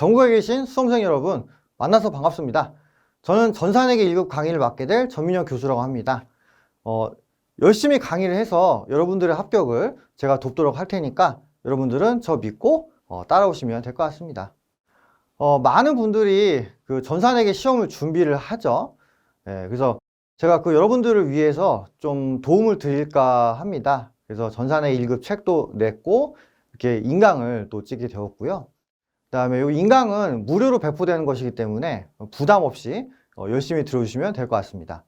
전국에 계신 수험생 여러분, 만나서 반갑습니다. 저는 전산회계 1급 강의를 맡게 될 전민혁 교수라고 합니다. 열심히 강의를 해서 여러분들의 합격을 제가 돕도록 할 테니까 여러분들은 저 믿고 따라오시면 될 것 같습니다. 많은 분들이 그 전산회계 시험을 준비를 하죠. 그래서 제가 그 여러분들을 위해서 좀 도움을 드릴까 합니다. 그래서 전산회계 1급 책도 냈고 이렇게 인강을 또 찍게 되었고요. 그 다음에 이 인강은 무료로 배포되는 것이기 때문에 부담 없이 열심히 들어주시면 될 것 같습니다.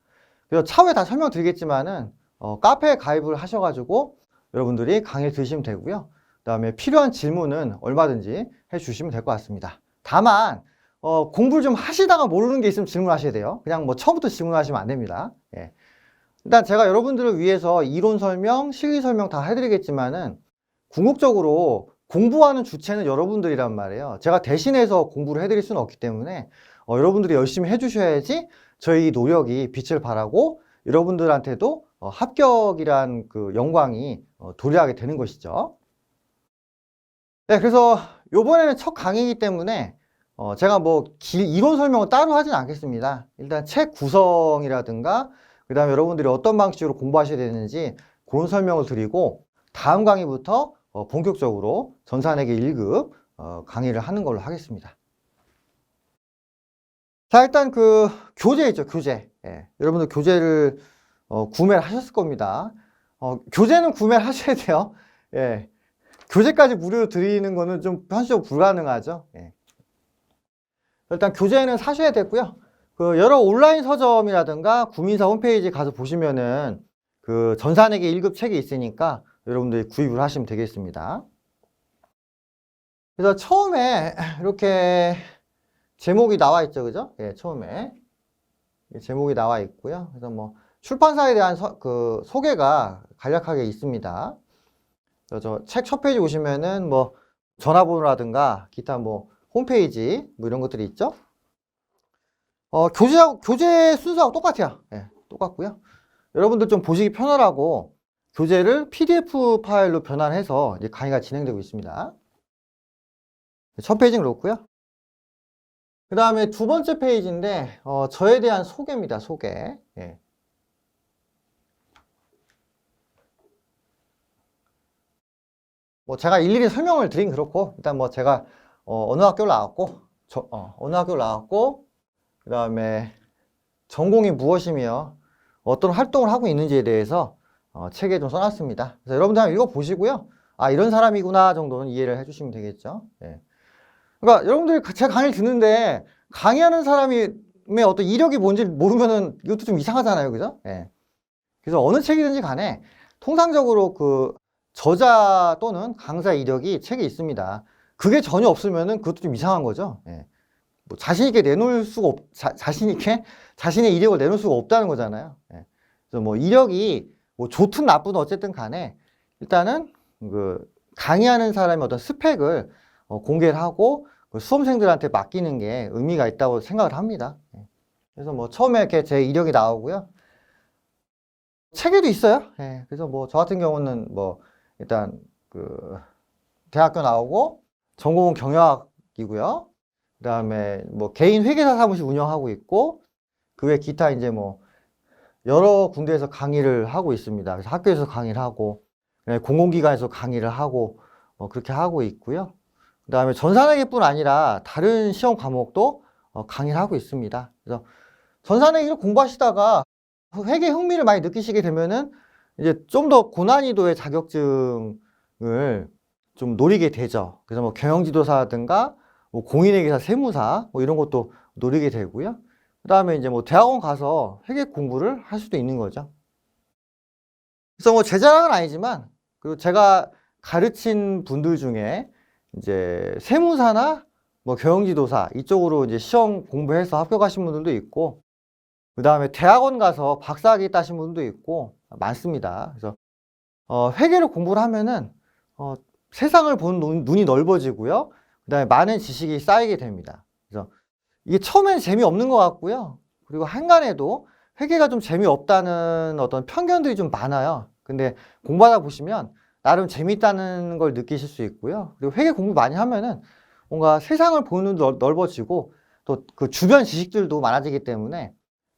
그래서 차후에 다 설명드리겠지만은 카페에 가입을 하셔가지고 여러분들이 강의를 들으시면 되고요. 그 다음에 필요한 질문은 얼마든지 해주시면 될 것 같습니다. 다만 공부를 좀 하시다가 모르는 게 있으면 질문하셔야 돼요. 그냥 뭐 처음부터 질문하시면 안 됩니다. 일단 제가 여러분들을 위해서 이론 설명, 실기 설명 다 해드리겠지만은 궁극적으로 공부하는 주체는 여러분들이란 말이에요. 제가 대신해서 공부를 해드릴 수는 없기 때문에 여러분들이 열심히 해주셔야지 저희 노력이 빛을 발하고 여러분들한테도 합격이란 그 영광이 도래하게 되는 것이죠. 네, 그래서 요번에는 첫 강의이기 때문에 제가 뭐 이론 설명을 따로 하진 않겠습니다. 일단 책 구성이라든가 그 다음에 여러분들이 어떤 방식으로 공부하셔야 되는지 그런 설명을 드리고 다음 강의부터 본격적으로 전산회계 1급 강의를 하는 걸로 하겠습니다. 자, 일단 그 교재 있죠, 교재. 여러분들 교재를 구매를 하셨을 겁니다. 교재는 구매를 하셔야 돼요. 교재까지 무료로 드리는 거는 좀 현실적으로 불가능하죠. 일단 교재는 사셔야 되고요. 그 여러 온라인 서점이라든가 구민사 홈페이지 가서 보시면은 그 전산회계 1급 책이 있으니까 여러분들이 구입을 하시면 되겠습니다. 그래서 처음에 이렇게 제목이 나와 있죠, 그죠? 처음에 제목이 나와 있고요. 그래서 뭐 출판사에 대한 그 소개가 간략하게 있습니다. 저 책 첫 페이지 보시면은 뭐 전화번호라든가 기타 뭐 홈페이지 뭐 이런 것들이 있죠. 교재 순서하고 똑같아요. 똑같고요. 여러분들 좀 보시기 편하라고 교재를 PDF 파일로 변환해서 이제 강의가 진행되고 있습니다. 첫 페이지는 그렇고요. 그 다음에 두 번째 페이지인데 저에 대한 소개입니다. 소개. 뭐 제가 일일이 설명을 드린 그렇고 일단 뭐 제가 어느 학교를 나왔고 그 다음에 전공이 무엇이며 어떤 활동을 하고 있는지에 대해서 책에 좀 써놨습니다. 그래서 여러분들 한번 읽어보시고요. 아, 이런 사람이구나 정도는 이해를 해주시면 되겠죠. 그러니까 여러분들이 제 강의를 듣는데 강의하는 사람의 어떤 이력이 뭔지 모르면은 이것도 좀 이상하잖아요. 그죠? 그래서 어느 책이든지 간에 통상적으로 그 저자 또는 강사 이력이 책에 있습니다. 그게 전혀 없으면은 그것도 좀 이상한 거죠. 뭐 자신있게 내놓을 수가 자신있게 자신의 이력을 내놓을 수가 없다는 거잖아요. 그래서 뭐 이력이 뭐 좋든 나쁘든 어쨌든 간에 일단은 그 강의하는 사람의 어떤 스펙을 공개를 하고 수험생들한테 맡기는 게 의미가 있다고 생각을 합니다. 그래서 뭐 처음에 이렇게 제 이력이 나오고요. 책에도 있어요. 그래서 뭐 저 같은 경우는 뭐 일단 그 대학교 나오고 전공은 경영학이고요. 그 다음에 뭐 개인 회계사 사무실 운영하고 있고 그 외 기타 이제 뭐 여러 군데에서 강의를 하고 있습니다. 그래서 학교에서 강의를 하고 공공기관에서 강의를 하고 그렇게 하고 있고요. 그 다음에 전산회계뿐 아니라 다른 시험 과목도 강의를 하고 있습니다. 그래서 전산회계를 공부하시다가 회계 흥미를 많이 느끼시게 되면은 이제 좀 더 고난이도의 자격증을 좀 노리게 되죠. 그래서 뭐 경영지도사라든가 뭐 공인회계사, 세무사 뭐 이런 것도 노리게 되고요. 그 다음에 이제 뭐 대학원 가서 회계 공부를 할 수도 있는 거죠. 그래서 뭐 제 자랑은 아니지만 그 제가 가르친 분들 중에 이제 세무사나 뭐 경영지도사 이쪽으로 이제 시험 공부해서 합격하신 분들도 있고 그 다음에 대학원 가서 박사학위 따신 분도 있고 많습니다. 그래서 회계를 공부를 하면은 세상을 보는 눈이 넓어지고요. 그 다음에 많은 지식이 쌓이게 됩니다. 그래서 이게 처음에는 재미없는 것 같고요. 그리고 한간에도 회계가 좀 재미없다는 어떤 편견들이 좀 많아요. 근데 공부하다 보시면 나름 재미있다는 걸 느끼실 수 있고요. 그리고 회계 공부 많이 하면은 뭔가 세상을 보는 눈도 넓어지고 또 그 주변 지식들도 많아지기 때문에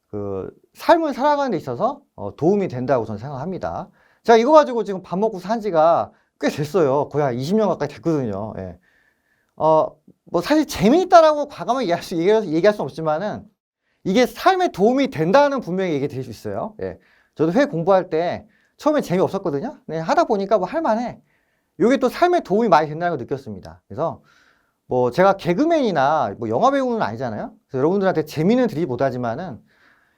그 삶을 살아가는 데 있어서 도움이 된다고 저는 생각합니다. 제가 이거 가지고 지금 밥 먹고 산 지가 꽤 됐어요. 거의 한 20년 가까이 됐거든요. 예. 뭐 사실 재미있다라고 과감하게 얘기할 수 없지만은 이게 삶에 도움이 된다는 분명히 얘기 드릴 수 있어요. 예. 저도 회 공부할 때 처음에 재미없었거든요. 네, 하다 보니까 뭐 할만해. 이게 또 삶에 도움이 많이 된다는 걸 느꼈습니다. 그래서 뭐 제가 개그맨이나 뭐 영화 배우는 아니잖아요. 그래서 여러분들한테 재미는 드리지 못하지만은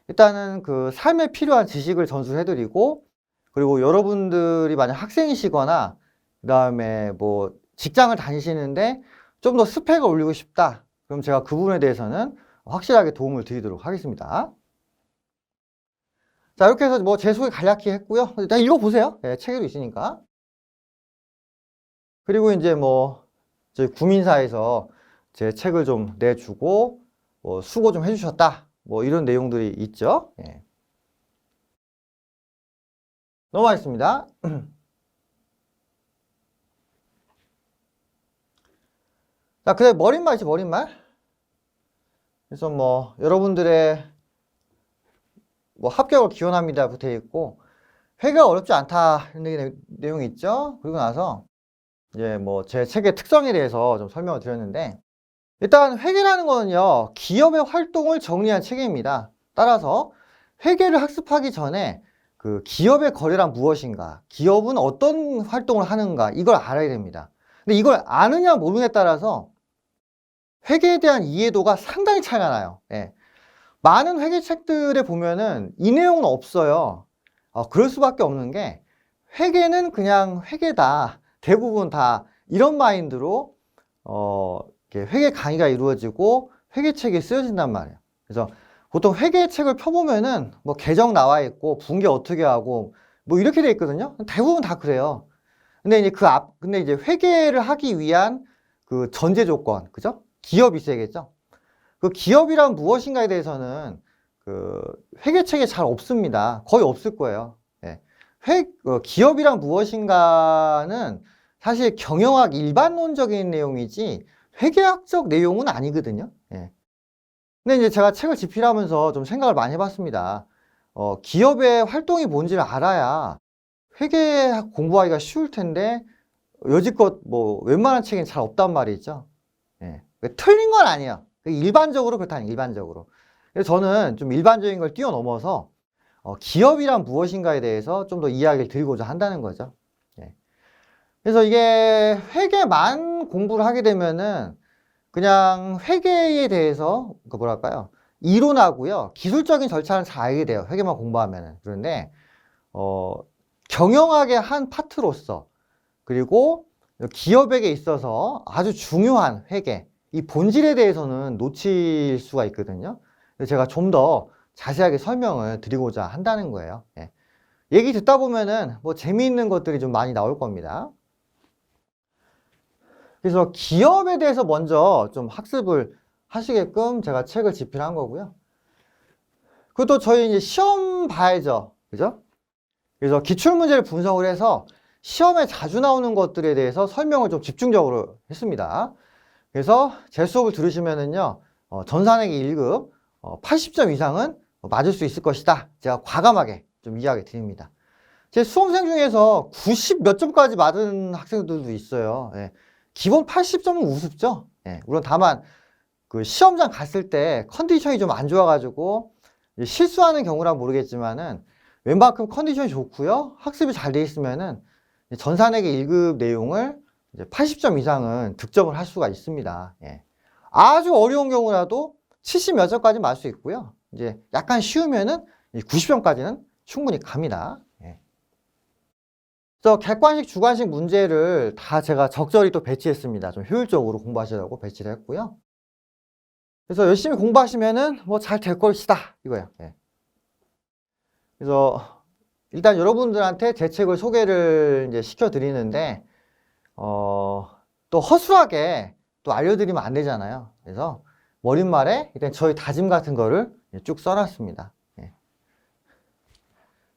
일단은 그 삶에 필요한 지식을 전수해드리고, 그리고 여러분들이 만약 학생이시거나 그다음에 뭐 직장을 다니시는데 좀 더 스펙을 올리고 싶다, 그럼 제가 그 부분에 대해서는 확실하게 도움을 드리도록 하겠습니다. 자, 이렇게 해서 뭐 제 소개 간략히 했고요. 일단 읽어보세요. 예, 책에도 있으니까. 그리고 이제 뭐 저희 구민사에서 제 책을 좀 내주고 뭐 수고 좀 해주셨다, 뭐 이런 내용들이 있죠. 예. 넘어가겠습니다. 자, 그다음에 머릿말이지, 머릿말. 그래서 뭐 여러분들의 뭐 합격을 기원합니다 붙어 있고, 회계가 어렵지 않다 이런 내용이 있죠. 그리고 나서 이제 뭐 제 책의 특성에 대해서 좀 설명을 드렸는데, 일단 회계라는 거는요, 기업의 활동을 정리한 체계입니다. 따라서 회계를 학습하기 전에 그 기업의 거래란 무엇인가, 기업은 어떤 활동을 하는가, 이걸 알아야 됩니다. 근데 이걸 아느냐 모르냐에 따라서 회계에 대한 이해도가 상당히 차이가 나요. 예. 많은 회계책들에 보면은 이 내용은 없어요. 그럴 수밖에 없는 게, 회계는 그냥 회계다, 대부분 다 이런 마인드로 이렇게 회계 강의가 이루어지고 회계책이 쓰여진단 말이에요. 그래서 보통 회계책을 펴보면은 뭐 계정 나와 있고 분기 어떻게 하고 뭐 이렇게 돼 있거든요. 대부분 다 그래요. 근데 이제 근데 이제 회계를 하기 위한 그 전제 조건, 그죠? 기업이 있어야겠죠? 그 기업이란 무엇인가에 대해서는 그 회계책에 잘 없습니다. 거의 없을 거예요. 예. 기업이란 무엇인가는 사실 경영학 일반론적인 내용이지 회계학적 내용은 아니거든요. 예. 근데 이제 제가 책을 집필하면서 좀 생각을 많이 해봤습니다. 기업의 활동이 뭔지를 알아야 회계 공부하기가 쉬울 텐데, 여지껏 뭐 웬만한 책엔 잘 없단 말이죠. 예. 틀린 건 아니에요. 일반적으로 그렇다는, 일반적으로. 그래서 저는 좀 일반적인 걸 뛰어넘어서 기업이란 무엇인가에 대해서 좀 더 이야기를 드리고자 한다는 거죠. 예. 그래서 이게 회계만 공부를 하게 되면은 그냥 회계에 대해서 그 뭐랄까요, 이론하고요 기술적인 절차는 잘 알게 돼요, 회계만 공부하면은. 그런데 경영학의 한 파트로서, 그리고 기업에게 있어서 아주 중요한 회계, 이 본질에 대해서는 놓칠 수가 있거든요. 그래서 제가 좀 더 자세하게 설명을 드리고자 한다는 거예요. 예. 얘기 듣다 보면은 뭐 재미있는 것들이 좀 많이 나올 겁니다. 그래서 기업에 대해서 먼저 좀 학습을 하시게끔 제가 책을 집필한 거고요. 그것도 저희 이제 시험 봐야죠, 그죠? 그래서 기출문제를 분석을 해서 시험에 자주 나오는 것들에 대해서 설명을 좀 집중적으로 했습니다. 그래서 제 수업을 들으시면은요, 전산회계 1급 80점 이상은 맞을 수 있을 것이다, 제가 과감하게 좀 이야기 드립니다. 제 수험생 중에서 90 몇 점까지 맞은 학생들도 있어요. 예. 기본 80점은 우습죠. 예. 물론 다만 그 시험장 갔을 때 컨디션이 좀 안 좋아가지고 실수하는 경우란 모르겠지만은 웬만큼 컨디션이 좋고요, 학습이 잘 돼 있으면은 전산회계 1급 내용을 이제 80점 이상은 득점을 할 수가 있습니다. 예. 아주 어려운 경우라도 70 몇 점까지 맞을 수 있고요. 이제 약간 쉬우면은 90점까지는 충분히 갑니다. 예. 그래서 객관식, 주관식 문제를 다 제가 적절히 또 배치했습니다. 좀 효율적으로 공부하시라고 배치를 했고요. 그래서 열심히 공부하시면은 뭐 잘 될 것이다, 이거예요. 예. 그래서 일단 여러분들한테 제 책을 소개를 이제 시켜드리는데, 또 허술하게 또 알려드리면 안 되잖아요. 그래서 머릿말에 일단 저희 다짐 같은 거를 쭉 써놨습니다. 예.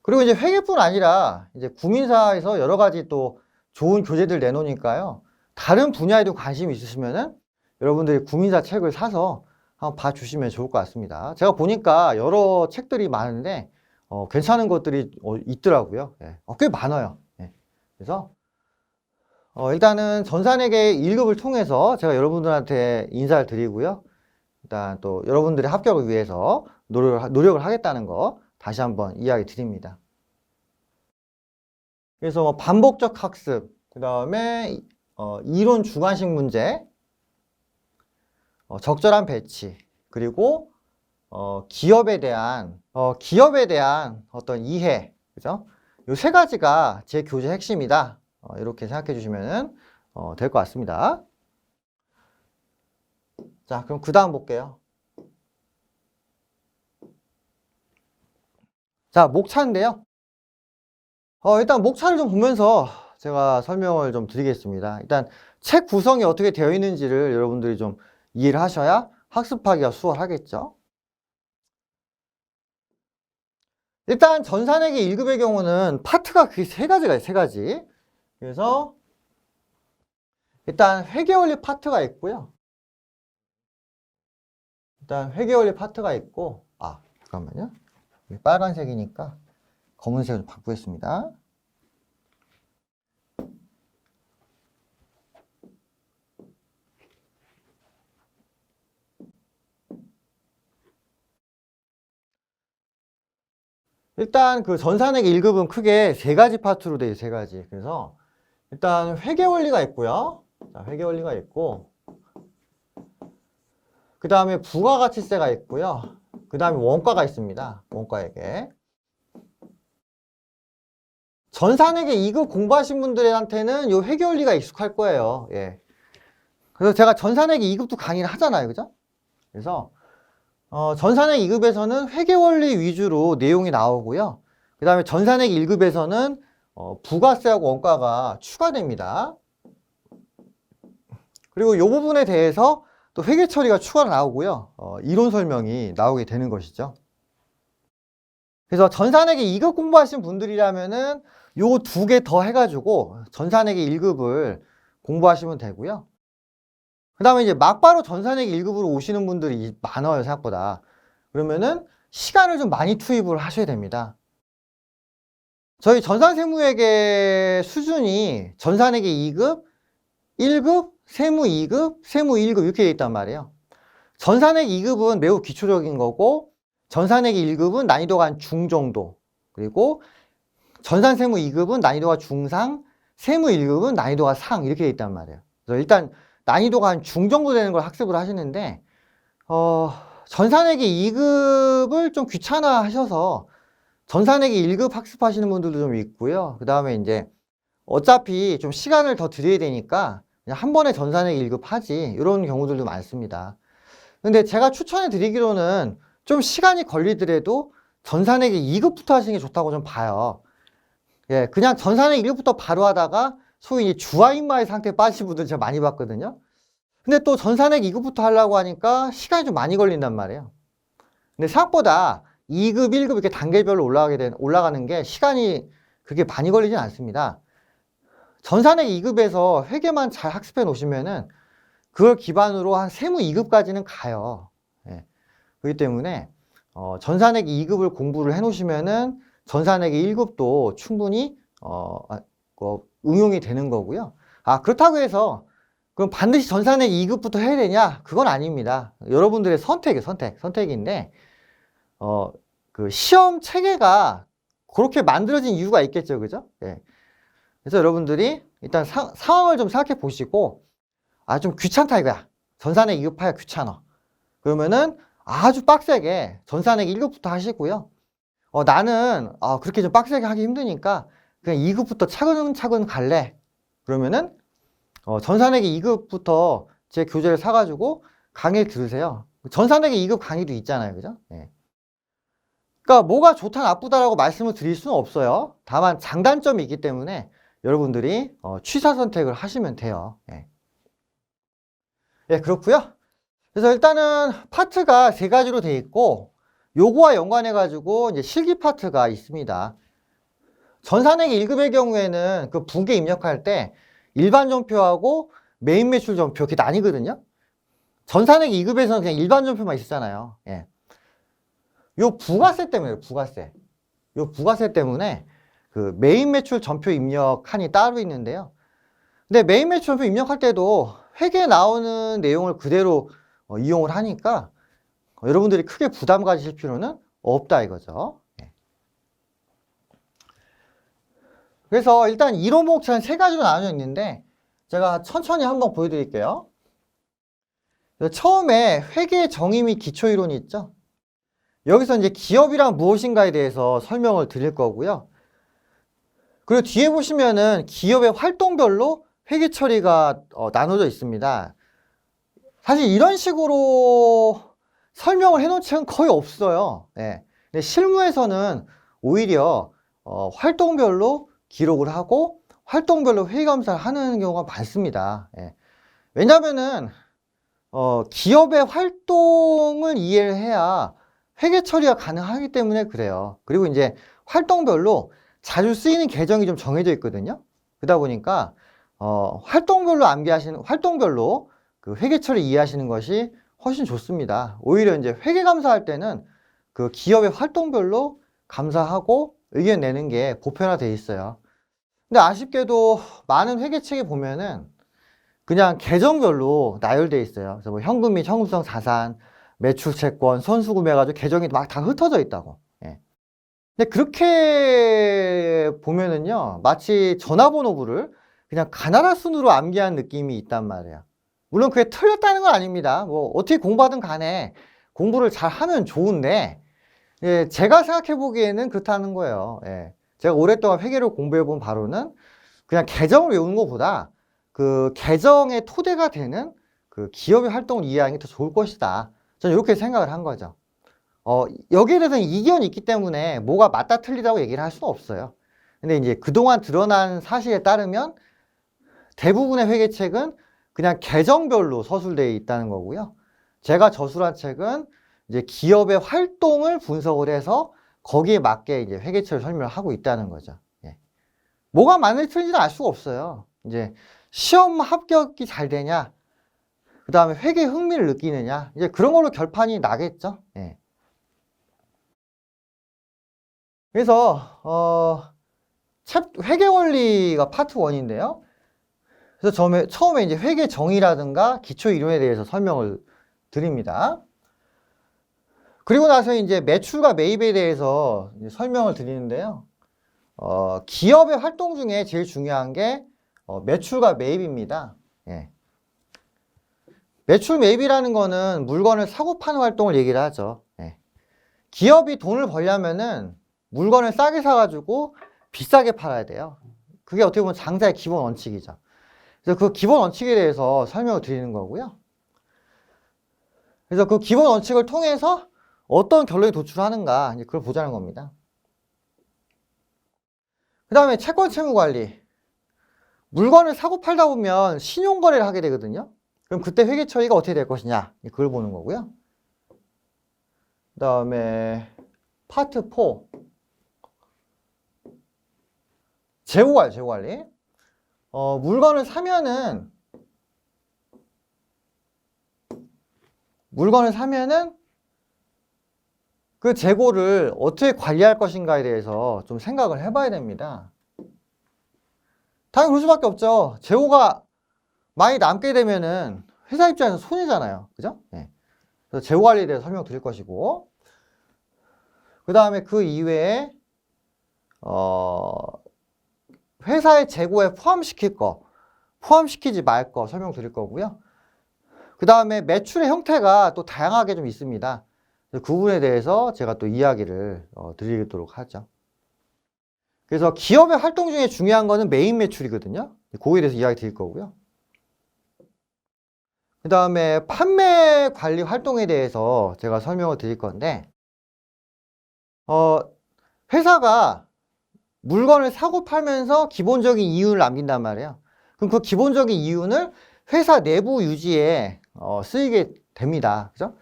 그리고 이제 회계뿐 아니라 이제 구민사에서 여러 가지 또 좋은 교재들 내놓으니까요, 다른 분야에도 관심이 있으시면은 여러분들이 구민사 책을 사서 한번 봐주시면 좋을 것 같습니다. 제가 보니까 여러 책들이 많은데 괜찮은 것들이 있더라고요. 예. 꽤 많아요. 예. 그래서 일단은 전산회계 1급을 통해서 제가 여러분들한테 인사를 드리고요. 일단 또 여러분들의 합격을 위해서 노력을 하겠다는 거 다시 한번 이야기 드립니다. 그래서 뭐 반복적 학습, 그 다음에 이론 주관식 문제, 적절한 배치, 그리고 기업에 대한 어떤 이해, 그죠? 요 세 가지가 제 교재 핵심이다. 이렇게 생각해 주시면 될 것 같습니다. 자, 그럼 그 다음 볼게요. 자, 목차인데요. 일단 목차를 좀 보면서 제가 설명을 좀 드리겠습니다. 일단 책 구성이 어떻게 되어 있는지를 여러분들이 좀 이해를 하셔야 학습하기가 수월하겠죠. 일단 전산회계 1급의 경우는 파트가 그 세 가지가 있어요. 세 가지. 그래서 일단 회계원리 파트가 있고요. 일단 회계원리 파트가 있고, 잠깐만요. 빨간색이니까 검은색으로 바꾸겠습니다. 일단 그 전산회계 1급은 크게 세 가지 파트로 되어 있어요. 세 가지. 그래서 일단 회계원리가 있고요. 자, 회계원리가 있고, 그 다음에 부가가치세가 있고요. 그 다음에 원가가 있습니다. 원가회계. 전산회계 2급 공부하신 분들한테는 요 회계원리가 익숙할 거예요. 예. 그래서 제가 전산회계 2급도 강의를 하잖아요. 그죠? 그래서 전산회계 2급에서는 회계원리 위주로 내용이 나오고요. 그 다음에 전산회계 1급에서는 부가세하고 원가가 추가됩니다. 그리고 이 부분에 대해서 또 회계 처리가 추가로 나오고요. 이론 설명이 나오게 되는 것이죠. 그래서 전산회계 2급 공부하신 분들이라면은 요 두 개 더 해가지고 전산회계 1급을 공부하시면 되고요. 그 다음에 이제 막바로 전산회계 1급으로 오시는 분들이 많아요, 생각보다. 그러면은 시간을 좀 많이 투입을 하셔야 됩니다. 저희 전산세무회계 수준이 전산회계 2급, 1급, 세무 2급, 세무 1급 이렇게 되어 있단 말이에요. 전산회계 2급은 매우 기초적인 거고, 전산회계 1급은 난이도가 한 중 정도, 그리고 전산세무 2급은 난이도가 중상, 세무 1급은 난이도가 상 이렇게 되어 있단 말이에요. 그래서 일단 난이도가 한 중 정도 되는 걸 학습을 하시는데 전산회계 2급을 좀 귀찮아 하셔서 전산회계 1급 학습하시는 분들도 좀 있고요. 그 다음에 이제 어차피 좀 시간을 더 들여야 되니까 그냥 한 번에 전산회계 1급 하지 이런 경우들도 많습니다. 근데 제가 추천해 드리기로는 좀 시간이 걸리더라도 전산회계 2급부터 하시는 게 좋다고 좀 봐요. 예, 그냥 전산회계 1급부터 바로 하다가 소위 주화인마의 상태에 빠지신 분들 제가 많이 봤거든요. 근데 또 전산회계 2급부터 하려고 하니까 시간이 좀 많이 걸린단 말이에요. 근데 생각보다 2급, 1급 이렇게 단계별로 올라가는 게 시간이 그렇게 많이 걸리진 않습니다. 전산회계 2급에서 회계만 잘 학습해 놓으시면은 그걸 기반으로 한 세무 2급까지는 가요. 예. 그렇기 때문에 전산회계 2급을 공부를 해 놓으시면은 전산회계 1급도 충분히 응용이 되는 거고요. 그렇다고 해서 그럼 반드시 전산회계 2급부터 해야 되냐? 그건 아닙니다. 여러분들의 선택인데 그 시험 체계가 그렇게 만들어진 이유가 있겠죠, 그죠? 예. 그래서 여러분들이 일단 상황을 좀 생각해 보시고 좀 귀찮다 이거야. 전산회계 2급 하기가 귀찮아. 그러면은 아주 빡세게 전산회계 1급부터 하시고요. 나는 그렇게 좀 빡세게 하기 힘드니까 그냥 2급부터 차근차근 갈래. 그러면은 전산회계 2급부터 제 교재를 사가지고 강의를 들으세요. 전산회계 2급 강의도 있잖아요, 그죠? 네. 그러니까 뭐가 좋다 나쁘다라고 말씀을 드릴 수는 없어요. 다만 장단점이 있기 때문에 여러분들이 취사 선택을 하시면 돼요. 네. 네, 그렇고요. 그래서 일단은 파트가 세 가지로 되어 있고 요거와 연관해 가지고 이제 실기 파트가 있습니다. 전산회계 1급의 경우에는 그 부계 입력할 때 일반 전표하고 메인 매출 전표 이렇게 나뉘거든요. 전산회계 2급에서는 그냥 일반 전표만 있었잖아요. 예. 요 부가세 때문에, 부가세. 요 부가세 때문에 그 메인 매출 전표 입력 칸이 따로 있는데요. 근데 메인 매출 전표 입력할 때도 회계에 나오는 내용을 그대로 이용을 하니까 여러분들이 크게 부담 가지실 필요는 없다 이거죠. 예. 그래서 일단 1호목차는 세 가지로 나눠져 있는데 제가 천천히 한번 보여드릴게요. 처음에 회계 정의 및 기초 이론이 있죠. 여기서 이제 기업이란 무엇인가에 대해서 설명을 드릴 거고요. 그리고 뒤에 보시면은 기업의 활동별로 회계 처리가 나눠져 있습니다. 사실 이런 식으로 설명을 해놓은 책은 거의 없어요. 예. 근데 실무에서는 오히려 활동별로 기록을 하고 활동별로 회계 감사를 하는 경우가 많습니다. 예. 왜냐면은 기업의 활동을 이해를 해야 회계 처리가 가능하기 때문에 그래요. 그리고 이제 활동별로 자주 쓰이는 계정이 좀 정해져 있거든요. 그러다 보니까 활동별로 그 회계 처리 이해하시는 것이 훨씬 좋습니다. 오히려 이제 회계 감사할 때는 그 기업의 활동별로 감사하고 의견 내는 게 보편화되어 있어요. 근데 아쉽게도 많은 회계책에 보면은 그냥 계정별로 나열되어 있어요. 그래서 뭐 현금 및 현금성 자산, 매출 채권, 선수 구매가지고 계정이 막 다 흩어져 있다고. 예. 근데 그렇게 보면은요, 마치 전화번호부를 그냥 가나다 순으로 암기한 느낌이 있단 말이에요. 물론 그게 틀렸다는 건 아닙니다. 뭐 어떻게 공부하든 간에 공부를 잘 하면 좋은데, 예, 제가 생각해 보기에는 그렇다는 거예요. 예. 제가 오랫동안 회계를 공부해 본 바로는 그냥 계정을 외우는 것보다 그 계정의 토대가 되는 그 기업의 활동을 이해하는 게 더 좋을 것이다. 저는 이렇게 생각을 한 거죠. 여기에 대해서는 이견이 있기 때문에 뭐가 맞다 틀리다고 얘기를 할 수는 없어요. 근데 이제 그동안 드러난 사실에 따르면 대부분의 회계책은 그냥 계정별로 서술되어 있다는 거고요. 제가 저술한 책은 이제 기업의 활동을 분석을 해서 거기에 맞게 이제 회계처를 설명을 하고 있다는 거죠. 예. 뭐가 맞는지 틀린지는 알 수가 없어요. 이제 시험 합격이 잘 되냐, 그 다음에 회계 흥미를 느끼느냐, 이제 그런 걸로 결판이 나겠죠. 예. 그래서 회계 원리가 파트 1인데요. 그래서 처음에 이제 회계 정의라든가 기초 이론에 대해서 설명을 드립니다. 그리고 나서 이제 매출과 매입에 대해서 설명을 드리는데요. 기업의 활동 중에 제일 중요한 게 매출과 매입입니다. 예. 매출 매입이라는 거는 물건을 사고 파는 활동을 얘기를 하죠. 예. 기업이 돈을 벌려면은 물건을 싸게 사가지고 비싸게 팔아야 돼요. 그게 어떻게 보면 장사의 기본 원칙이죠. 그래서 그 기본 원칙에 대해서 설명을 드리는 거고요. 그래서 그 기본 원칙을 통해서 어떤 결론이 도출하는가, 이제 그걸 보자는 겁니다. 그 다음에 채권 채무 관리. 물건을 사고 팔다 보면 신용거래를 하게 되거든요. 그럼 그때 회계 처리가 어떻게 될 것이냐, 그걸 보는 거고요. 그 다음에 파트 4. 재고 관리. 물건을 사면은 그 재고를 어떻게 관리할 것인가에 대해서 좀 생각을 해봐야 됩니다. 당연히 그럴 수밖에 없죠. 재고가 많이 남게 되면은 회사 입장에서 손해잖아요. 그죠? 네. 그래서 재고 관리에 대해서 설명드릴 것이고, 그 다음에 그 이외에 회사의 재고에 포함시킬 거, 포함시키지 말 거 설명드릴 거고요. 그 다음에 매출의 형태가 또 다양하게 좀 있습니다. 그 부분에 대해서 제가 또 이야기를 드리도록 하죠. 그래서 기업의 활동 중에 중요한 거는 메인 매출이거든요. 그거에 대해서 이야기 드릴 거고요. 그 다음에 판매 관리 활동에 대해서 제가 설명을 드릴 건데, 회사가 물건을 사고 팔면서 기본적인 이윤을 남긴단 말이에요. 그럼 그 기본적인 이윤을 회사 내부 유지에 쓰이게 됩니다. 그죠?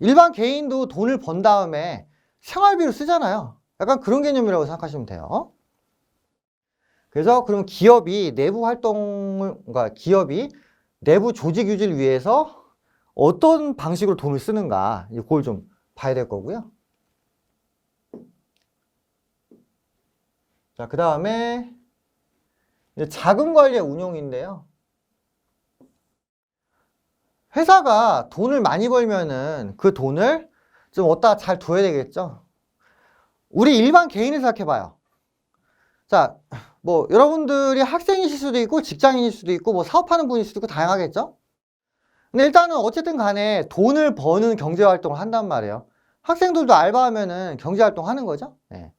일반 개인도 돈을 번 다음에 생활비로 쓰잖아요. 약간 그런 개념이라고 생각하시면 돼요. 그래서 그럼 기업이 내부 조직 유지를 위해서 어떤 방식으로 돈을 쓰는가, 그걸 좀 봐야 될 거고요. 자, 그 다음에 자금 관리의 운용인데요. 회사가 돈을 많이 벌면은 그 돈을 좀 어디다 잘 둬야 되겠죠. 우리 일반 개인을 생각해봐요. 자, 뭐 여러분들이 학생이실 수도 있고 직장인일 수도 있고 뭐 사업하는 분일 수도 있고 다양하겠죠. 근데 일단은 어쨌든 간에 돈을 버는 경제활동을 한단 말이에요. 학생들도 알바하면은 경제활동 하는 거죠. 네.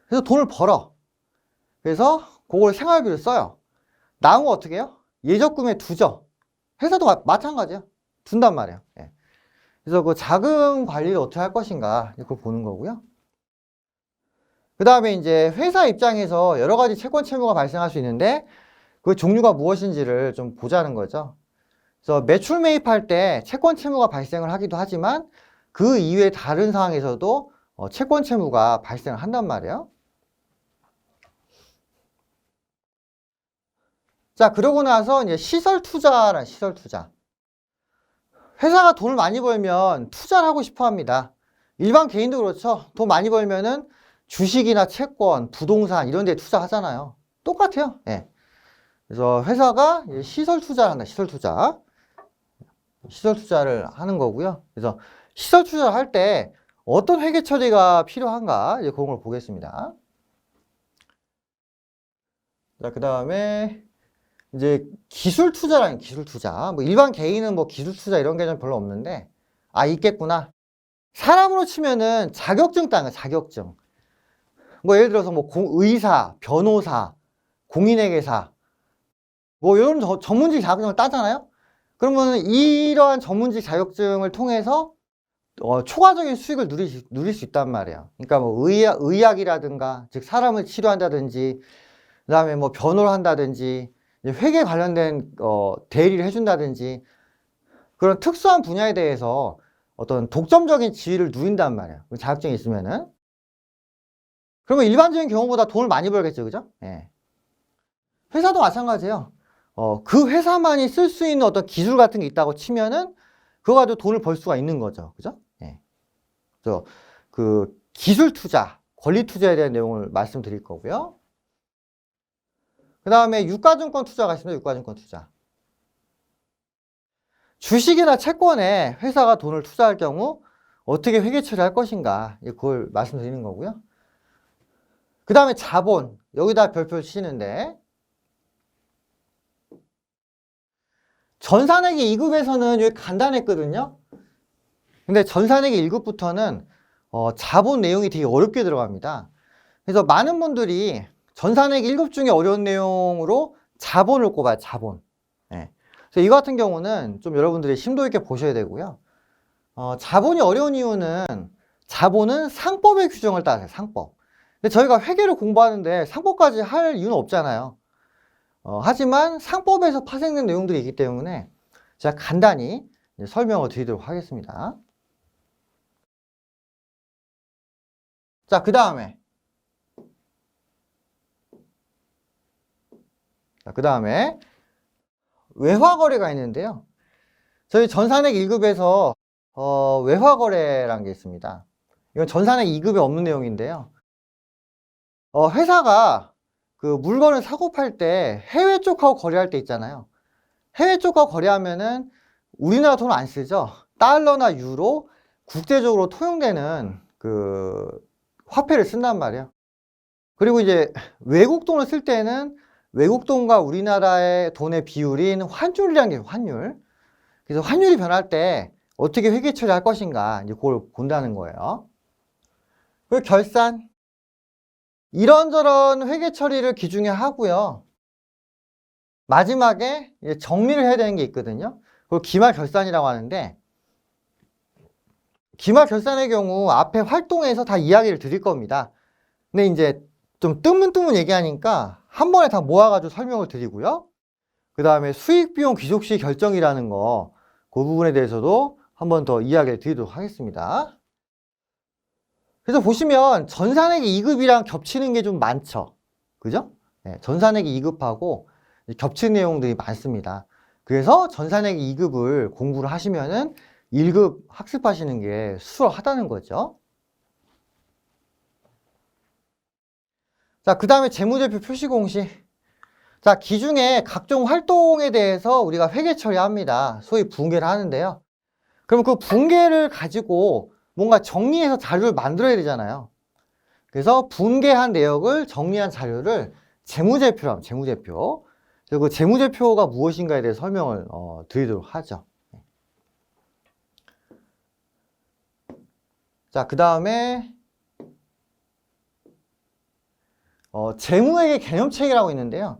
그래서 돈을 벌어. 그래서 그걸 생활비로 써요. 나온 거 어떻게 해요? 예적금에 두죠. 회사도 마찬가지야. 둔단 말이에요. 네. 그래서 그 자금 관리를 어떻게 할 것인가 그걸 보는 거고요. 그 다음에 이제 회사 입장에서 여러 가지 채권 채무가 발생할 수 있는데 그 종류가 무엇인지를 좀 보자는 거죠. 그래서 매출 매입할 때 채권 채무가 발생을 하기도 하지만 그 이외의 다른 상황에서도 채권 채무가 발생을 한단 말이에요. 자, 그러고 나서 이제 시설 투자란 시설 투자. 회사가 돈을 많이 벌면 투자를 하고 싶어 합니다. 일반 개인도 그렇죠. 돈 많이 벌면은 주식이나 채권, 부동산 이런 데 투자하잖아요. 똑같아요. 예. 그래서 회사가 시설 투자를 한다. 시설 투자. 시설 투자를 하는 거고요. 그래서 시설 투자를 할 때 어떤 회계 처리가 필요한가 이제 그런 걸 보겠습니다. 자, 그 다음에 이제 기술 투자라는 기술 투자. 뭐 일반 개인은 뭐 기술 투자 이런 개념 별로 없는데 있겠구나. 사람으로 치면은 자격증 따는 거야, 자격증. 뭐 예를 들어서 뭐 의사, 변호사, 공인회계사 뭐 이런 전문직 자격증을 따잖아요. 그러면 이러한 전문직 자격증을 통해서 초과적인 수익을 누릴 수 있단 말이에요. 그러니까 뭐 의학이라든가 즉 사람을 치료한다든지 그 다음에 뭐 변호를 한다든지 회계 관련된 대리를 해준다든지 그런 특수한 분야에 대해서 어떤 독점적인 지위를 누린단 말이에요. 자격증이 있으면은. 그러면 일반적인 경우보다 돈을 많이 벌겠죠, 그죠? 예. 회사도 마찬가지예요. 그 회사만이 쓸 수 있는 어떤 기술 같은 게 있다고 치면은 그거 가지고 돈을 벌 수가 있는 거죠, 그죠? 예. 그래서 그 기술 투자, 권리 투자에 대한 내용을 말씀드릴 거고요. 그 다음에 유가증권 투자가 있습니다. 유가증권 투자. 주식이나 채권에 회사가 돈을 투자할 경우 어떻게 회계 처리할 것인가 그걸 말씀드리는 거고요. 그 다음에 자본 여기다 별표 치는데 전산회계 2급에서는 여기 간단했거든요. 근데 전산회계 1급부터는 자본 내용이 되게 어렵게 들어갑니다. 그래서 많은 분들이 전산회계 1급 중에 어려운 내용으로 자본을 꼽아요. 자본. 네. 그래서 이 같은 경우는 좀 여러분들이 심도 있게 보셔야 되고요. 자본이 어려운 이유는 자본은 상법의 규정을 따라서 상법. 근데 저희가 회계를 공부하는데 상법까지 할 이유는 없잖아요. 하지만 상법에서 파생된 내용들이 있기 때문에 제가 간단히 설명을 드리도록 하겠습니다. 자, 그 다음에 외화거래가 있는데요. 저희 전산액 1급에서 외화거래라는 게 있습니다. 이건 전산액 2급에 없는 내용인데요. 회사가 그 물건을 사고 팔 때 해외 쪽하고 거래할 때 있잖아요. 해외 쪽하고 거래하면은 우리나라 돈 안 쓰죠. 달러나 유로 국제적으로 통용되는 그 화폐를 쓴단 말이에요. 그리고 이제 외국 돈을 쓸 때는 외국 돈과 우리나라의 돈의 비율인 환율이라는 게 환율. 그래서 환율이 변할 때 어떻게 회계 처리할 것인가 이제 그걸 본다는 거예요. 그리고 결산. 이런저런 회계 처리를 기준에 하고요. 마지막에 정리를 해야 되는 게 있거든요. 그걸 기말결산이라고 하는데 기말결산의 경우 앞에 활동에서 다 이야기를 드릴 겁니다. 근데 이제 좀 뜨문뜨문 얘기하니까 한 번에 다 모아가지고 설명을 드리고요. 그 다음에 수익비용 귀속시 결정이라는 거, 그 부분에 대해서도 한 번 더 이야기를 드리도록 하겠습니다. 그래서 보시면 전산액이 2급이랑 겹치는 게 좀 많죠. 그죠? 네, 전산액이 2급하고 겹치는 내용들이 많습니다. 그래서 전산회계 2급을 공부를 하시면은 1급 학습하시는 게 수월하다는 거죠. 자, 그 다음에 재무제표 표시 공시. 자, 기중에 각종 활동에 대해서 우리가 회계 처리합니다. 소위 분계를 하는데요. 그럼 그 분계를 가지고 뭔가 정리해서 자료를 만들어야 되잖아요. 그래서 분계한 내역을 정리한 자료를 재무제표로 합니다. 재무제표. 그리고 그 재무제표가 무엇인가에 대해서 설명을 드리도록 하죠. 자, 그 다음에 재무회계 개념책이라고 있는데요.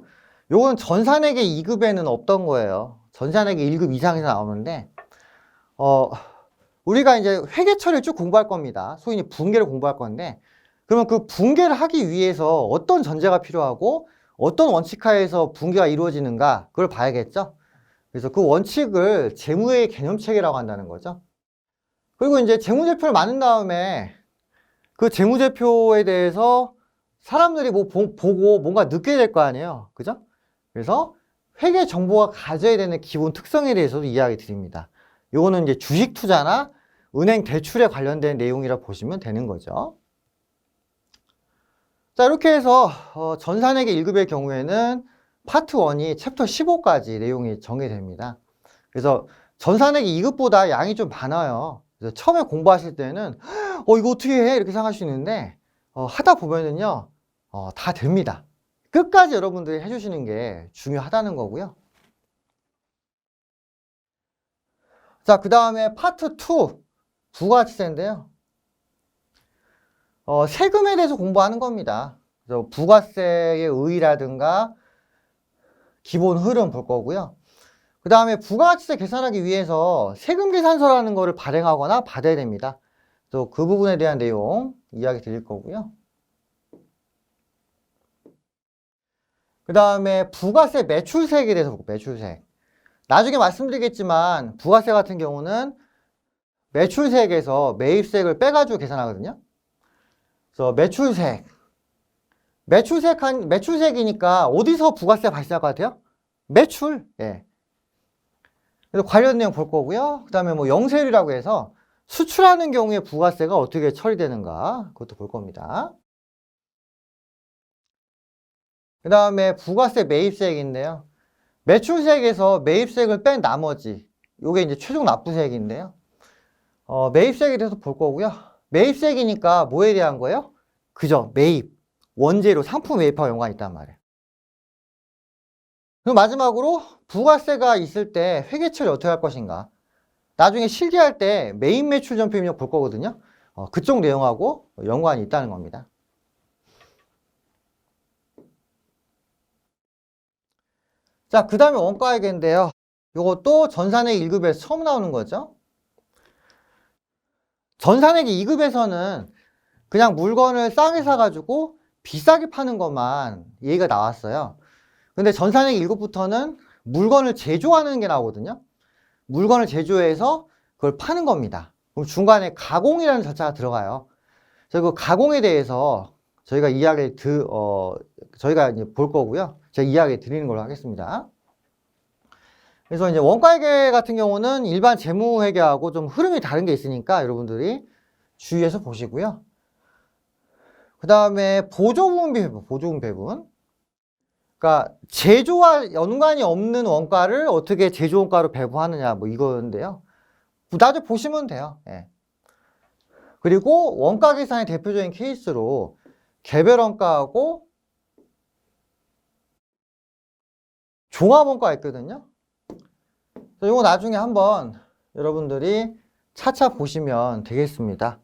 요건 전산회계 2급에는 없던 거예요. 전산회계 1급 이상에서 나오는데 우리가 이제 회계 처리를 쭉 공부할 겁니다. 소위 분계를 공부할 건데, 그러면 그 분계를 하기 위해서 어떤 전제가 필요하고 어떤 원칙하에서 분계가 이루어지는가 그걸 봐야겠죠. 그래서 그 원칙을 재무회계 개념책이라고 한다는 거죠. 그리고 이제 재무제표를 만든 다음에 그 재무제표에 대해서 사람들이 뭐 보고 뭔가 느끼게 될 거 아니에요. 그죠? 그래서 회계 정보가 가져야 되는 기본 특성에 대해서도 이야기 드립니다. 요거는 이제 주식 투자나 은행 대출에 관련된 내용이라 보시면 되는 거죠. 자, 이렇게 해서 전산회계 1급의 경우에는 파트 1이 챕터 15까지 내용이 정해됩니다. 그래서 전산회계 2급보다 양이 좀 많아요. 그래서 처음에 공부하실 때는 이거 어떻게 해? 이렇게 생각할 수 있는데 하다 보면은요 다 됩니다. 끝까지 여러분들이 해주시는 게 중요하다는 거고요. 자, 그 다음에 파트 2 부가가치세인데요. 세금에 대해서 공부하는 겁니다. 그래서 부가세의 의의라든가 기본 흐름 볼 거고요. 그 다음에 부가가치세 계산하기 위해서 세금 계산서라는 거를 발행하거나 받아야 됩니다. 또 그 부분에 대한 내용 이야기 드릴 거고요. 그 다음에 부가세 매출세액에 대해서 볼게요. 매출세액. 나중에 말씀드리겠지만 부가세 같은 경우는 매출세액에서 매입세액을 빼가지고 계산하거든요. 그래서 매출세액이니까 어디서 부가세가 발생할 것 같아요? 매출. 예. 그래서 관련 내용 볼 거고요. 그 다음에 뭐 영세율이라고 해서 수출하는 경우에 부가세가 어떻게 처리되는가 그것도 볼 겁니다. 그 다음에 부가세 매입세액인데요. 매출세액에서 매입세액을 뺀 나머지 요게 이제 최종 납부세액인데요. 매입세액에 대해서 볼 거고요. 매입세액이니까 뭐에 대한 거예요? 그죠? 매입. 원재료, 상품 매입하고 연관이 있단 말이에요. 그리고 마지막으로 부가세가 있을 때 회계 처리 어떻게 할 것인가. 나중에 실기할 때 매입 매출 전표 입력 볼 거거든요. 그쪽 내용하고 연관이 있다는 겁니다. 자, 그 다음에 원가회계인데요. 이것도 전산회계 1급에서 처음 나오는 거죠. 전산회계 2급에서는 그냥 물건을 싸게 사가지고 비싸게 파는 것만 얘기가 나왔어요. 근데 전산회계 1급부터는 물건을 제조하는 게 나오거든요. 물건을 제조해서 그걸 파는 겁니다. 그럼 중간에 가공이라는 절차가 들어가요. 그래서 그 가공에 대해서 저희가 저희가 이제 볼 거고요. 제가 이야기 드리는 걸로 하겠습니다. 그래서 이제 원가회계 같은 경우는 일반 재무회계하고 좀 흐름이 다른 게 있으니까 여러분들이 주의해서 보시고요. 그 다음에 보조분 배분. 그러니까 제조와 연관이 없는 원가를 어떻게 제조원가로 배분하느냐 뭐 이거인데요. 나중에 보시면 돼요. 예. 그리고 원가 계산의 대표적인 케이스로 개별원가하고 종합원가가 있거든요. 이거 나중에 한번 여러분들이 차차 보시면 되겠습니다.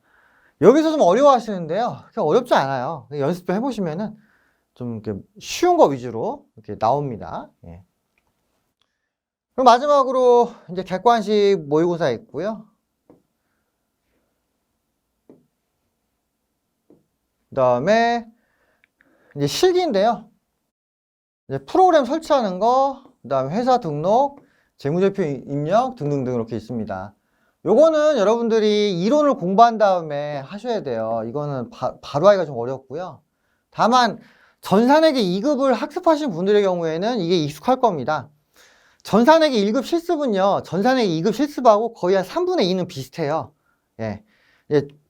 여기서 좀 어려워하시는데요. 그냥 어렵지 않아요. 연습 좀 해보시면은 좀 이렇게 쉬운 거 위주로 이렇게 나옵니다. 예. 그럼 마지막으로 이제 객관식 모의고사 있고요. 그 다음에 이제 실기인데요. 이제 프로그램 설치하는 거, 그 다음에 회사 등록, 재무제표 입력 등등등 이렇게 있습니다. 요거는 여러분들이 이론을 공부한 다음에 하셔야 돼요. 이거는 바로 하기가 좀 어렵고요. 다만 전산회계 2급을 학습하신 분들의 경우에는 이게 익숙할 겁니다. 전산회계 1급 실습은요, 전산회계 2급 실습하고 거의 한 3분의 2는 비슷해요. 예.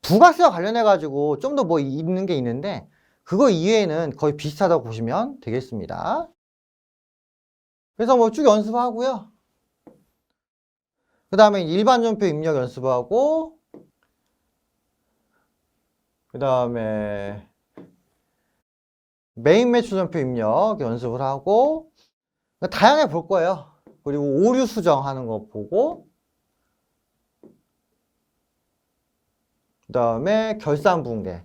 부가세와 관련해가지고 좀 더 뭐 있는 게 있는데, 그거 이외에는 거의 비슷하다고 보시면 되겠습니다. 그래서 뭐 쭉 연습하고요. 그 다음에 일반 전표 입력 연습하고, 그 다음에 메인 매출 전표 입력 연습을 하고, 다양하게 볼 거예요. 그리고 오류 수정하는 거 보고, 그 다음에 결산 붕괴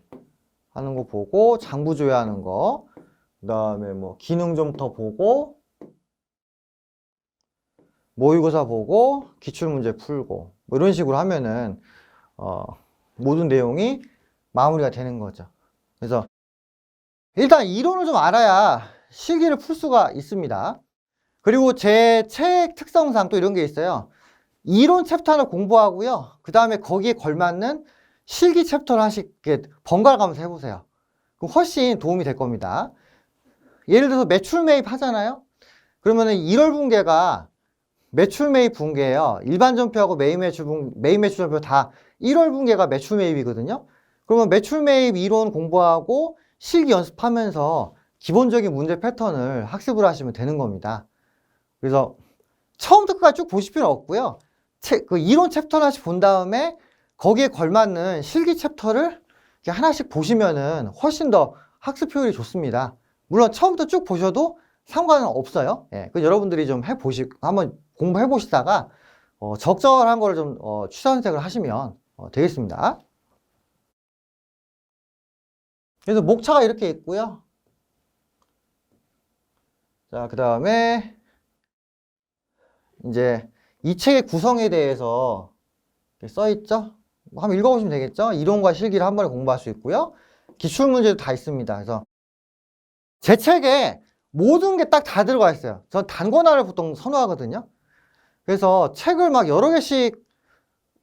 하는 거 보고, 장부 조회하는 거, 그 다음에 뭐 기능 좀 더 보고, 모의고사 보고, 기출문제 풀고, 뭐 이런 식으로 하면은 모든 내용이 마무리가 되는 거죠. 그래서 일단 이론을 좀 알아야 실기를 풀 수가 있습니다. 그리고 제 책 특성상 또 이런 게 있어요. 이론 챕터를 공부하고요. 그 다음에 거기에 걸맞는 실기 챕터를 하시게 번갈아 가면서 해보세요. 그럼 훨씬 도움이 될 겁니다. 예를 들어서 매출 매입 하잖아요. 그러면은 1월 분기가 매출 매입 분기예요. 일반 전표하고 메인 매출 전표 다 1월 분기가 매출 매입이거든요. 그러면 매출 매입 이론 공부하고 실기 연습하면서 기본적인 문제 패턴을 학습을 하시면 되는 겁니다. 그래서 처음부터 끝까지 쭉 보실 필요는 없고요. 그 이론 챕터 하나씩 본 다음에 거기에 걸맞는 실기 챕터를 이렇게 하나씩 보시면은 훨씬 더 학습 효율이 좋습니다. 물론 처음부터 쭉 보셔도 상관은 없어요. 예, 그 여러분들이 좀 한번 공부해 보시다가 적절한 거를 좀 취사 선택을 하시면 되겠습니다. 그래서 목차가 이렇게 있고요. 자, 그 다음에 이제 이 책의 구성에 대해서 써 있죠? 한번 읽어보시면 되겠죠? 이론과 실기를 한 번에 공부할 수 있고요. 기출문제도 다 있습니다. 그래서 제 책에 모든 게 딱 다 들어가 있어요. 전 단권화를 보통 선호하거든요. 그래서 책을 막 여러 개씩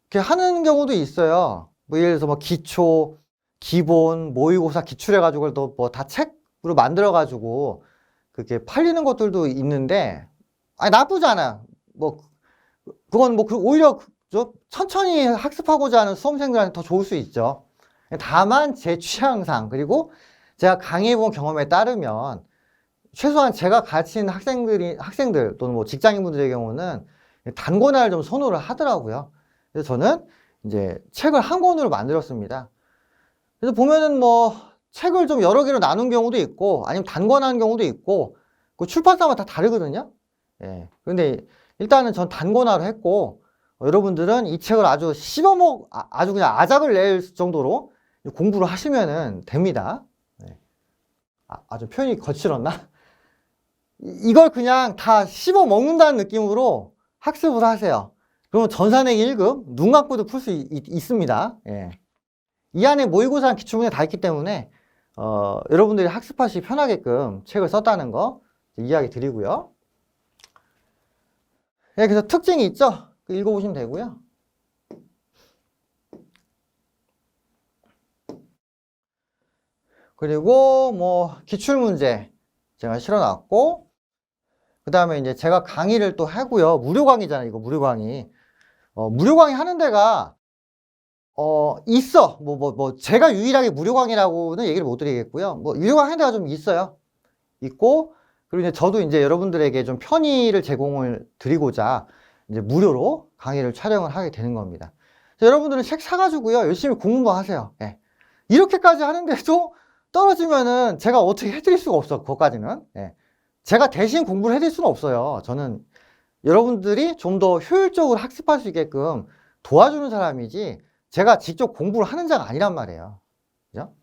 이렇게 하는 경우도 있어요. 뭐 예를 들어서 뭐 기초, 기본, 모의고사 기출해가지고 또 뭐 다 책으로 만들어가지고 그렇게 팔리는 것들도 있는데, 아니, 나쁘지 않아요. 뭐, 그건 뭐 오히려 천천히 학습하고자 하는 수험생들한테 더 좋을 수 있죠. 다만 제 취향상, 그리고 제가 강의해본 경험에 따르면 최소한 제가 가르치는 학생들 또는 뭐 직장인분들의 경우는 단권화를 좀 선호를 하더라고요. 그래서 저는 이제 책을 한 권으로 만들었습니다. 그래서 보면은 뭐 책을 좀 여러 개로 나눈 경우도 있고 아니면 단권화한 경우도 있고 그 출판사마다 다 다르거든요. 예. 근데 일단은 전 단권화로 했고 여러분들은 이 책을 아주 아주 그냥 아작을 낼 정도로 공부를 하시면은 됩니다. 예. 아주 표현이 거칠었나? 이걸 그냥 다 씹어 먹는다는 느낌으로 학습을 하세요. 그러면 전산회계 1급 눈 감고도 풀 수 있습니다. 예. 이 안에 모의고사랑 기출문제 다 있기 때문에 여러분들이 학습하시기 편하게끔 책을 썼다는 거 이야기 드리고요. 예, 그래서 특징이 있죠? 읽어보시면 되고요. 그리고 뭐 기출문제 제가 실어놨고 그 다음에 이제 제가 강의를 또 하고요. 무료 강의잖아요. 이거 무료 강의. 무료 강의 하는 데가 있어. 제가 유일하게 무료 강의라고는 얘기를 못 드리겠고요. 뭐 유료 강의 하는 데가 좀 있어요. 있고 그리고 이제 저도 이제 여러분들에게 좀 편의를 제공을 드리고자 이제 무료로 강의를 촬영을 하게 되는 겁니다. 여러분들은 책 사가지고요. 열심히 공부하세요. 예. 이렇게까지 하는데도 떨어지면은 제가 어떻게 해드릴 수가 없어. 그것까지는. 예. 제가 대신 공부를 해드릴 수는 없어요. 저는 여러분들이 좀 더 효율적으로 학습할 수 있게끔 도와주는 사람이지 제가 직접 공부를 하는 자가 아니란 말이에요. 그죠?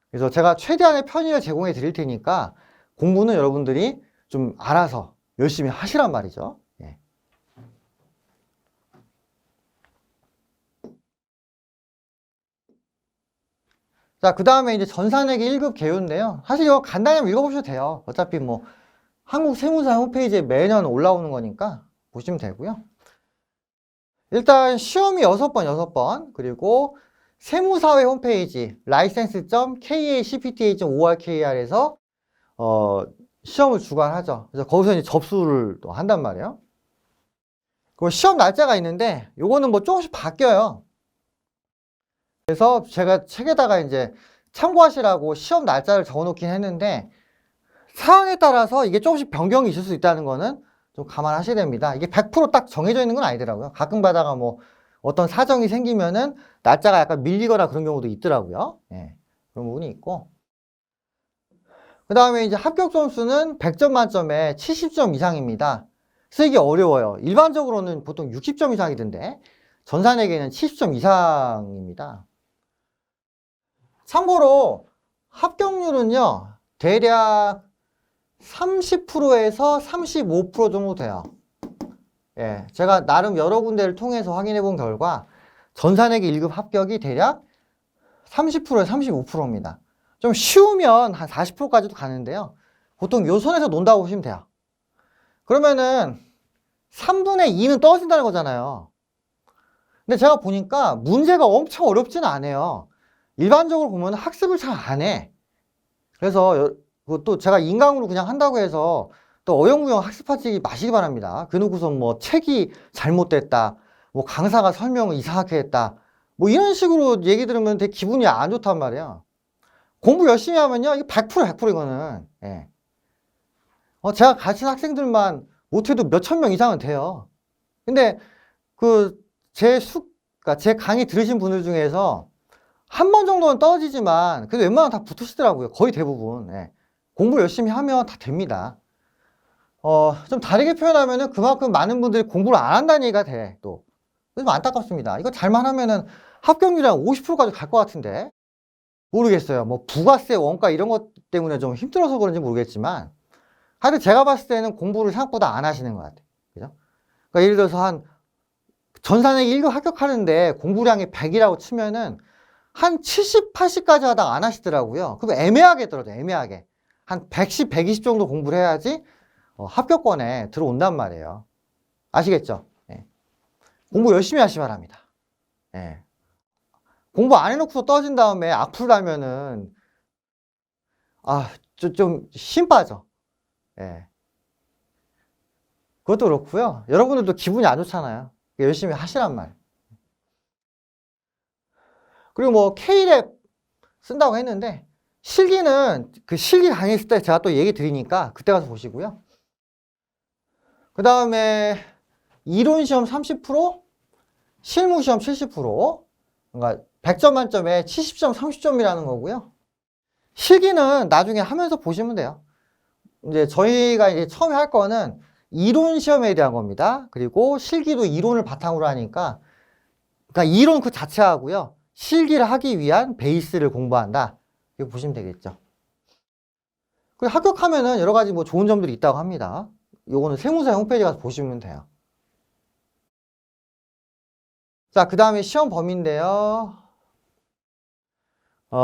그래서 제가 최대한의 편의를 제공해 드릴 테니까 공부는 여러분들이 좀 알아서 열심히 하시란 말이죠. 예. 자, 그 다음에 이제 전산회계 1급 개요인데요. 사실 이거 간단히 한번 읽어보셔도 돼요. 어차피 뭐 한국세무사 홈페이지에 매년 올라오는 거니까 보시면 되고요. 일단 시험이 6번 그리고 세무사회 홈페이지 license.kacpta.orkr에서 시험을 주관하죠. 그래서 거기서 이제 접수를 또 한단 말이에요. 그 시험 날짜가 있는데 요거는 뭐 조금씩 바뀌어요. 그래서 제가 책에다가 이제 참고하시라고 시험 날짜를 적어 놓긴 했는데 상황에 따라서 이게 조금씩 변경이 있을 수 있다는 거는 좀 감안하셔야 됩니다. 이게 100% 딱 정해져 있는 건 아니더라고요. 가끔 가다가 뭐 어떤 사정이 생기면은 날짜가 약간 밀리거나 그런 경우도 있더라고요. 예, 그런 부분이 있고. 그 다음에 이제 합격 점수는 100점 만점에 70점 이상입니다. 그래서 이게 어려워요. 일반적으로는 보통 60점 이상이던데 전산에게는 70점 이상입니다. 참고로 합격률은요, 대략 30%에서 35% 정도 돼요. 예, 제가 나름 여러 군데를 통해서 확인해 본 결과 전산회계 1급 합격이 대략 30%에서 35%입니다. 좀 쉬우면 한 40%까지도 가는데요. 보통 요 선에서 논다고 보시면 돼요. 그러면은 3분의 2는 떨어진다는 거잖아요. 근데 제가 보니까 문제가 엄청 어렵지는 않아요. 일반적으로 보면 학습을 잘 안 해. 그래서 또 제가 인강으로 그냥 한다고 해서 또 어영부영 학습하지 마시기 바랍니다. 그놓고서 뭐 책이 잘못됐다, 뭐 강사가 설명을 이상하게 했다, 뭐 이런 식으로 얘기 들으면 되게 기분이 안 좋단 말이에요. 공부 열심히 하면요, 이게 100% 이거는. 예. 제가 가르친 학생들만 못해도 몇천 명 이상은 돼요. 근데 그러니까 제 강의 들으신 분들 중에서 한 번 정도는 떨어지지만 그래도 웬만하면 다 붙으시더라고요. 거의 대부분. 예. 공부 열심히 하면 다 됩니다. 좀 다르게 표현하면은 그만큼 많은 분들이 공부를 안 한다는 얘기가 돼, 또. 좀 안타깝습니다. 이거 잘만 하면은 합격률이 한 50%까지 갈 것 같은데. 모르겠어요. 뭐 부가세, 원가 이런 것 때문에 좀 힘들어서 그런지 모르겠지만 하여튼 제가 봤을 때는 공부를 생각보다 안 하시는 것 같아요. 그죠? 그러니까 예를 들어서 한 전산회계 1급 합격하는데 공부량이 100이라고 치면은 한 70, 80까지 하다가 안 하시더라고요. 그럼 애매하게 떨어져요. 애매하게. 한 110, 120 정도 공부를 해야지 합격권에 들어온단 말이에요. 아시겠죠? 예. 공부 열심히 하시기 바랍니다. 예. 공부 안 해놓고서 떨어진 다음에 악플 달면은 좀 힘 빠져. 예. 그것도 그렇고요. 여러분들도 기분이 안 좋잖아요. 열심히 하시란 말. 그리고 뭐 K랩 쓴다고 했는데 실기는 그 실기 강의했을 때 제가 또 얘기 드리니까 그때 가서 보시고요. 그 다음에 이론 시험 30%, 실무 시험 70%. 그러니까 100점 만점에 70점, 30점이라는 거고요. 실기는 나중에 하면서 보시면 돼요. 이제 저희가 이제 처음에 할 거는 이론 시험에 대한 겁니다. 그리고 실기도 이론을 바탕으로 하니까, 그러니까 이론 그 자체하고요. 실기를 하기 위한 베이스를 공부한다. 이렇게 보시면 되겠죠. 그리고 합격하면은 여러 가지 뭐 좋은 점들이 있다고 합니다. 요거는 세무사 홈페이지 가서 보시면 돼요. 자, 그 다음에 시험 범위인데요.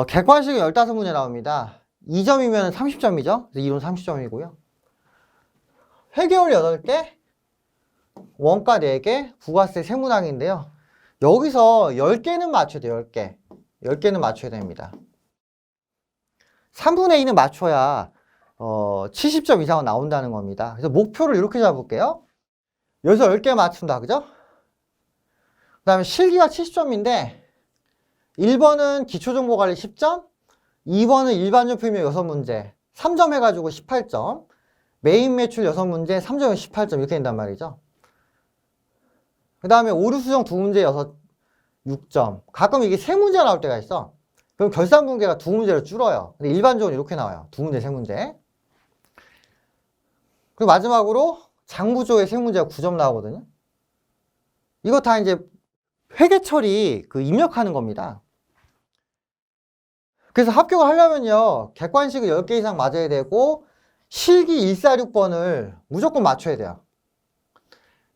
객관식은 15문제 나옵니다. 2점이면 30점이죠. 그래서 이론 30점이고요. 회계월 8개, 원가 4개, 부가세 세무당인데요. 여기서 10개는 맞춰야 돼요. 10개. 10개는 맞춰야 됩니다. 3분의 2는 맞춰야 70점 이상은 나온다는 겁니다. 그래서 목표를 이렇게 잡을게요. 여기서 10개 맞춘다. 그죠? 그 다음에 실기가 70점인데 1번은 기초정보관리 10점, 2번은 일반적표명 6문제, 3점 해가지고 18점, 메인 매출 6문제, 3점에 18점 이렇게 된단 말이죠. 그 다음에 오류수정 2문제 6점. 가끔 이게 3문제가 나올 때가 있어. 그럼 결산분계가 2문제로 줄어요. 근데 일반적으로 이렇게 나와요. 2문제, 3문제. 그리고 마지막으로 장부조의 3문제가 9점 나오거든요. 이거 다 이제 회계 처리 입력하는 겁니다. 그래서 합격을 하려면요, 객관식을 10개 이상 맞아야 되고, 실기 146번을 무조건 맞춰야 돼요.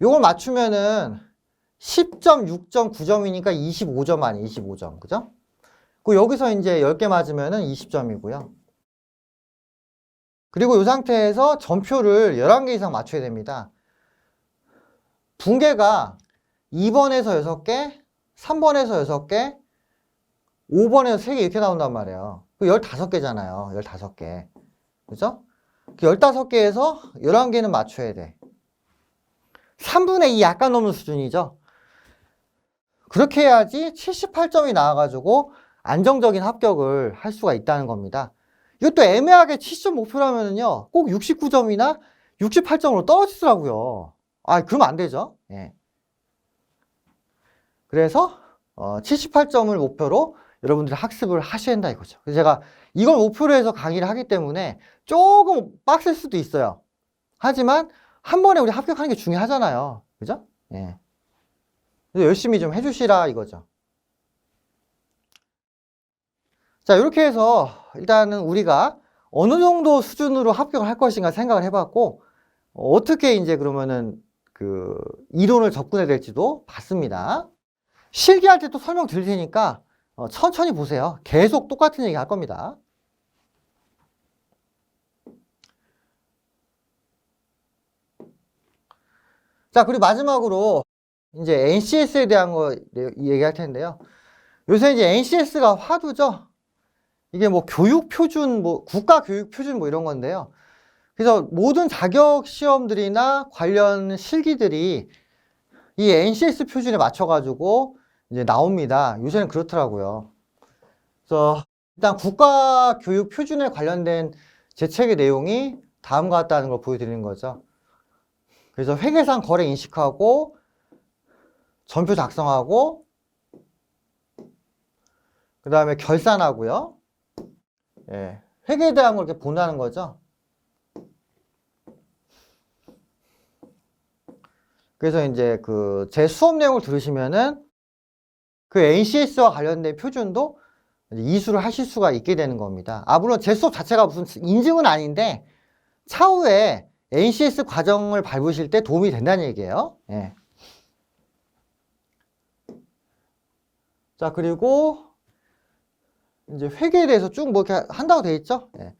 요걸 맞추면은 10점, 6점, 9점이니까 25점 아니에요, 25점. 그죠? 그 여기서 이제 10개 맞으면은 20점이고요. 그리고 이 상태에서 전표를 11개 이상 맞춰야 됩니다. 분계가 2번에서 6개, 3번에서 6개, 5번에서 3개 이렇게 나온단 말이에요. 그 15개잖아요. 15개. 그죠? 그 15개에서 11개는 맞춰야 돼. 3분의 2 약간 넘는 수준이죠. 그렇게 해야지 78점이 나와가지고 안정적인 합격을 할 수가 있다는 겁니다. 이것도 애매하게 70점 목표라면은요, 꼭 69점이나 68점으로 떨어지더라고요. 아, 그러면 안 되죠. 예. 그래서 78점을 목표로 여러분들이 학습을 하셔야 된다 이거죠. 그래서 제가 이걸 목표로 해서 강의를 하기 때문에 조금 빡셀 수도 있어요. 하지만 한 번에 우리 합격하는 게 중요하잖아요. 그죠? 예. 그래서 열심히 좀 해주시라 이거죠. 자, 이렇게 해서 일단은 우리가 어느 정도 수준으로 합격을 할 것인가 생각을 해봤고, 어떻게 이제 그러면은 그 이론을 접근해야 될지도 봤습니다. 실기할 때 또 설명 드릴 테니까 천천히 보세요. 계속 똑같은 얘기 할 겁니다. 자, 그리고 마지막으로 이제 NCS에 대한 거 얘기할 텐데요. 요새 이제 NCS가 화두죠. 이게 뭐 교육 표준, 뭐 국가 교육 표준 뭐 이런 건데요. 그래서 모든 자격 시험들이나 관련 실기들이 이 NCS 표준에 맞춰가지고 이제 나옵니다. 요새는 그렇더라고요. 그래서 일단 국가 교육 표준에 관련된 제 책의 내용이 다음과 같다는 걸 보여드리는 거죠. 그래서 회계상 거래 인식하고 전표 작성하고 그 다음에 결산하고요. 예, 회계에 대한 걸 이렇게 본다는 거죠. 그래서 이제 그 제 수업 내용을 들으시면은 그 NCS와 관련된 표준도 이수를 하실 수가 있게 되는 겁니다. 아, 물론 제 수업 자체가 무슨 인증은 아닌데 차후에 NCS 과정을 밟으실 때 도움이 된다는 얘기예요. 예. 자, 그리고 이제 회계에 대해서 쭉 뭐 이렇게 한다고 돼 있죠. 예.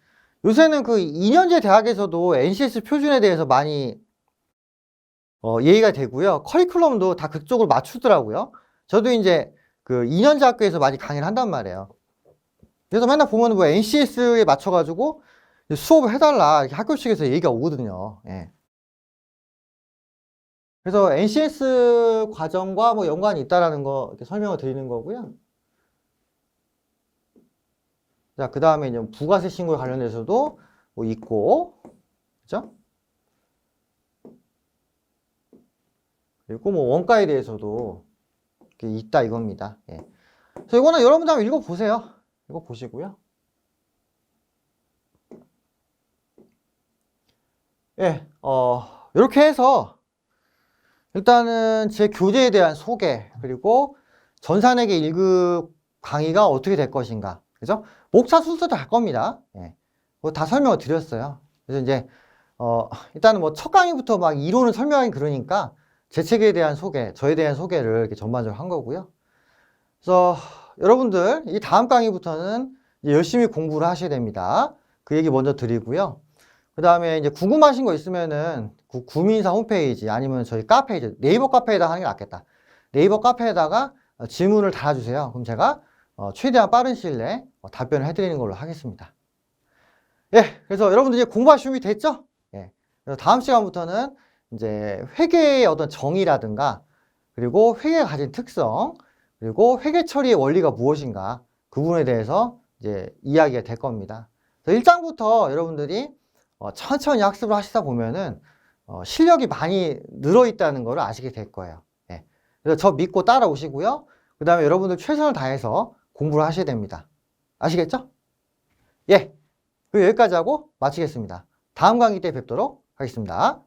요새는 그 2년제 대학에서도 NCS 표준에 대해서 많이 얘기가 되고요. 커리큘럼도 다 그쪽으로 맞추더라고요. 저도 이제 그 2년제 학교에서 많이 강의를 한단 말이에요. 그래서 맨날 보면 뭐 NCS에 맞춰가지고 수업을 해달라 이렇게 학교 측에서 얘기가 오거든요. 예. 그래서 NCS 과정과 뭐 연관이 있다라는 거 이렇게 설명을 드리는 거고요. 자, 그 다음에 이제 부가세 신고에 관련해서도 뭐 있고, 그죠? 그리고 뭐 원가에 대해서도 이렇게 있다 이겁니다. 예. 그래서 이거는 여러분들 한번 읽어보세요. 이거 보시고요. 예, 이렇게 해서 일단은 제 교재에 대한 소개, 그리고 전산회계 1급 강의가 어떻게 될 것인가, 그죠? 목차 순서도 할 겁니다. 예. 그거 다 설명을 드렸어요. 그래서 이제, 일단은 뭐 첫 강의부터 막 이론을 설명하기 그러니까 제 책에 대한 소개, 저에 대한 소개를 이렇게 전반적으로 한 거고요. 그래서 여러분들, 이 다음 강의부터는 이제 열심히 공부를 하셔야 됩니다. 그 얘기 먼저 드리고요. 그 다음에 이제 궁금하신 거 있으면은 구민사 홈페이지 아니면 저희 카페, 네이버 카페에다 하는 게 낫겠다. 네이버 카페에다가 질문을 달아주세요. 그럼 제가 최대한 빠른 시일 내에 답변을 해드리는 걸로 하겠습니다. 예, 그래서 여러분들 이제 공부하실 준비 됐죠? 예. 그래서 다음 시간부터는 이제 회계의 어떤 정의라든가 그리고 회계가 가진 특성 그리고 회계 처리의 원리가 무엇인가 그 부분에 대해서 이제 이야기가 될 겁니다. 그래서 1장부터 여러분들이 천천히 학습을 하시다 보면은 실력이 많이 늘어 있다는 걸 아시게 될 거예요. 예. 그래서 저 믿고 따라오시고요. 그 다음에 여러분들 최선을 다해서 공부를 하셔야 됩니다. 아시겠죠? 예. 그럼 여기까지 하고 마치겠습니다. 다음 강의 때 뵙도록 하겠습니다.